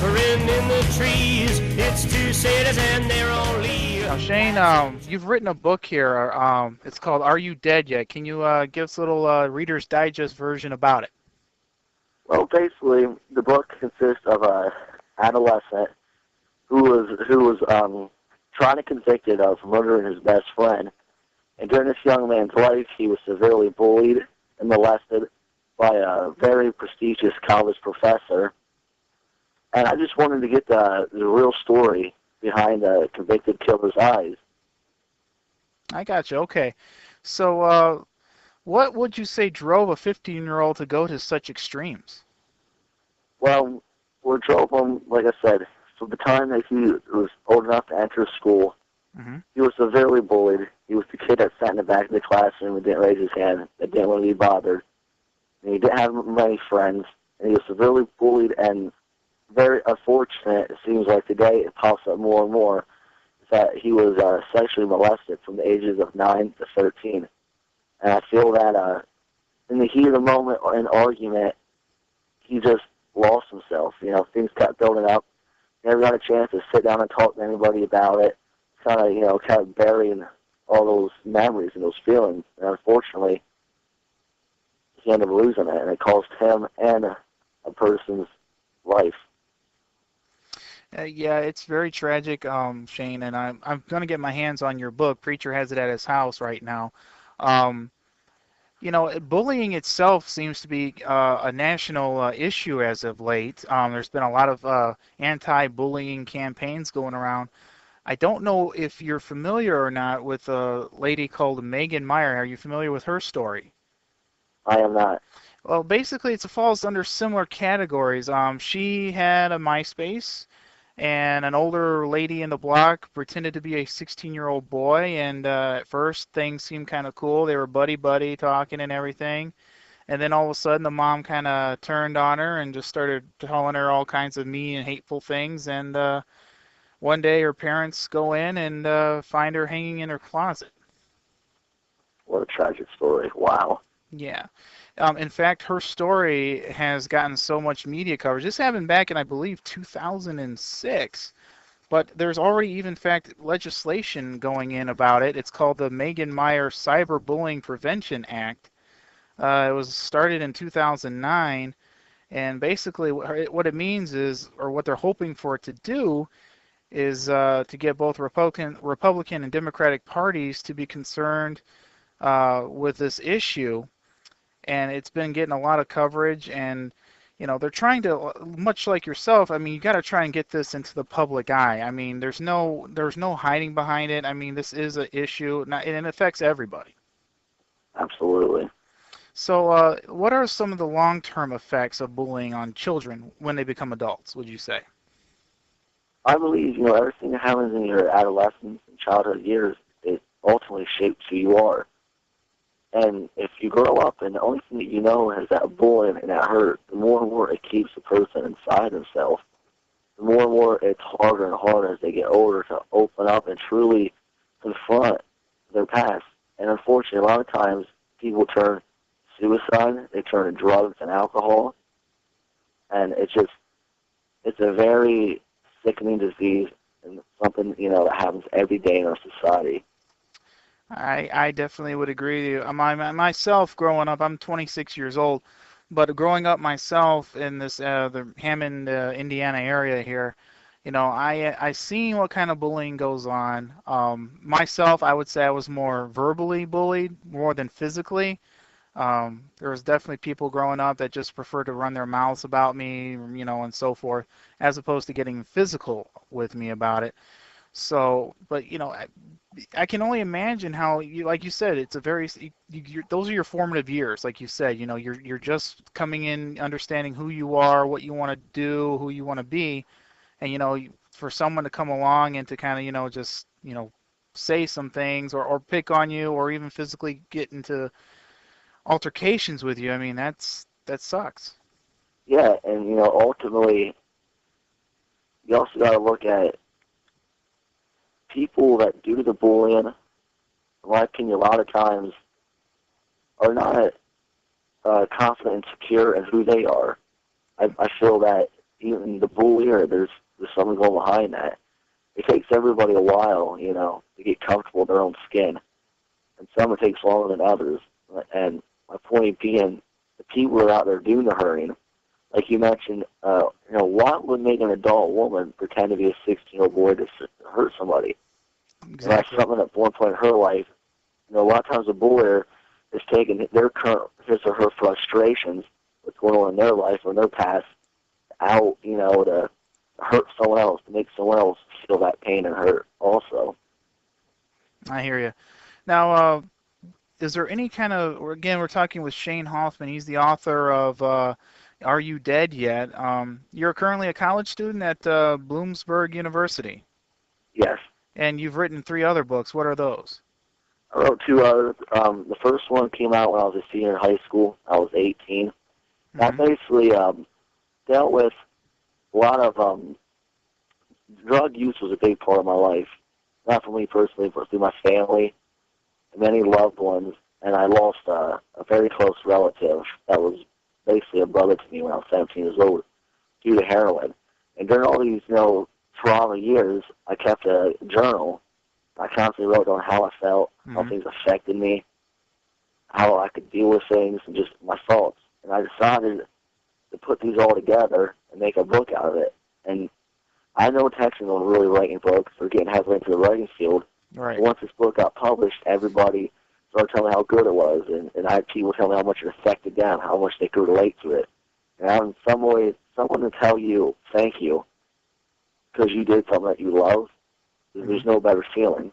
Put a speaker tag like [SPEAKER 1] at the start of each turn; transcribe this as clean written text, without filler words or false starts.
[SPEAKER 1] whispering in the trees. It's two sailors and they're on leave.
[SPEAKER 2] Now, Shane, you've written a book here. It's called "Are You Dead Yet?" Can you give us a little Reader's Digest version about it?
[SPEAKER 3] Well, basically, the book consists of a adolescent who was trying to convicted of murdering his best friend. And during this young man's life, he was severely bullied and molested by a very prestigious college professor. And I just wanted to get the real story behind the convicted killer's eyes.
[SPEAKER 2] I got you. Okay. So, what would you say drove a 15-year-old to go to such extremes?
[SPEAKER 3] Well, what drove him, like I said, from the time that he was old enough to enter school, he was severely bullied. He was the kid that sat in the back of the classroom and didn't raise his hand, that didn't want to be bothered. And he didn't have many friends, and he was severely bullied, and very unfortunate, it seems like today it pops up more and more, that he was sexually molested from the ages of 9 to 13. And I feel that in the heat of the moment or in argument, he just lost himself. You know, things kept building up. Never got a chance to sit down and talk to anybody about it. Kind of burying all those memories and those feelings. And unfortunately, he ended up losing it, and it cost him and a person's life.
[SPEAKER 2] Yeah, it's very tragic, Shane, and I'm going to get my hands on your book. Preacher has it at his house right now. You know, bullying itself seems to be a national issue as of late. There's been a lot of anti-bullying campaigns going around. I don't know if you're familiar or not with a lady called Megan Meyer. Are you familiar with her story?
[SPEAKER 3] I am not.
[SPEAKER 2] Well, basically, it falls under similar categories. She had a MySpace, and an older lady in the block pretended to be a 16-year-old boy, and at first things seemed kind of cool. They were buddy-buddy talking and everything. And then all of a sudden the mom kind of turned on her and just started telling her all kinds of mean and hateful things. And one day her parents go in and find her hanging in her closet.
[SPEAKER 3] What a tragic story. Wow.
[SPEAKER 2] Yeah. In fact, her story has gotten so much media coverage. This happened back in, I believe, 2006. But there's already even, in fact, legislation going in about it. It's called the Megan Meyer Cyberbullying Prevention Act. It was started in 2009. And basically what it means is, or what they're hoping for it to do, is to get both Republican and Democratic parties to be concerned with this issue. And it's been getting a lot of coverage, and you know, they're trying to, much like yourself, I mean, you got to try and get this into the public eye. I mean, there's no hiding behind it. I mean, this is an issue, and it affects everybody.
[SPEAKER 3] Absolutely.
[SPEAKER 2] So what are some of the long-term effects of bullying on children when they become adults, would you say?
[SPEAKER 3] I believe, you know, everything that happens in your adolescence and childhood years, it ultimately shapes who you are. And if you grow up and the only thing that you know is that bullying and that hurt, the more and more it keeps the person inside himself. The more and more it's harder and harder as they get older to open up and truly confront their past. And unfortunately, a lot of times people turn suicide, they turn to drugs and alcohol. And it's a very sickening disease and something, you know, that happens every day in our society.
[SPEAKER 2] I definitely would agree with you. Myself, growing up, I'm 26 years old, but growing up myself in this the Hammond, Indiana area here, you know, I seen what kind of bullying goes on. Myself, I would say I was more verbally bullied more than physically. There was definitely people growing up that just preferred to run their mouths about me, you know, and so forth, as opposed to getting physical with me about it. So, but you know, I can only imagine how you, like you said, it's a very, those are your formative years, like you said. You know, you're just coming in, understanding who you are, what you want to do, who you want to be, and you know, for someone to come along and to kind of, you know, just, you know, say some things or pick on you or even physically get into altercations with you. I mean, that sucks.
[SPEAKER 3] Yeah, and you know, ultimately, you also got to look at people that do the bullying. In my opinion, a lot of times are not confident and secure in who they are. I feel that even the bullier, there's something going behind that. It takes everybody a while, you know, to get comfortable in their own skin. And some it takes longer than others. And my point being, the people that are out there doing the hurting, like you mentioned, you know, what would make an adult woman pretend to be a 16-year-old boy to hurt somebody?
[SPEAKER 2] Exactly.
[SPEAKER 3] And that's something at one point in her life, you know, a lot of times a bullier is taking their current, his or her frustrations, what's going on in their life or in their past, out, you know, to hurt someone else, to make someone else feel that pain and hurt also.
[SPEAKER 2] I hear you. Now, is there any kind of, again, we're talking with Shane Hoffman. He's the author of Are You Dead Yet? You're currently a college student at Bloomsburg University.
[SPEAKER 3] Yes.
[SPEAKER 2] And you've written 3 other books. What are those?
[SPEAKER 3] I wrote 2 others. The first one came out when I was a senior in high school. I was 18. That basically dealt with a lot of drug use was a big part of my life. Not for me personally, but through my family and many loved ones. And I lost a very close relative that was basically a brother to me when I was 17 years old due to heroin. And during all these, you know, trauma years, I kept a journal. I constantly wrote down how I felt, how things affected me, how I could deal with things, and just my thoughts. And I decided to put these all together and make a book out of it. And I know texting on really writing books or getting heavily into the writing field.
[SPEAKER 2] Right.
[SPEAKER 3] Once this book got published, everybody started telling me how good it was, and I had people tell me how much it affected them, how much they could relate to it. And in some way, someone to tell you thank you because you did something that you love, there's no better feeling.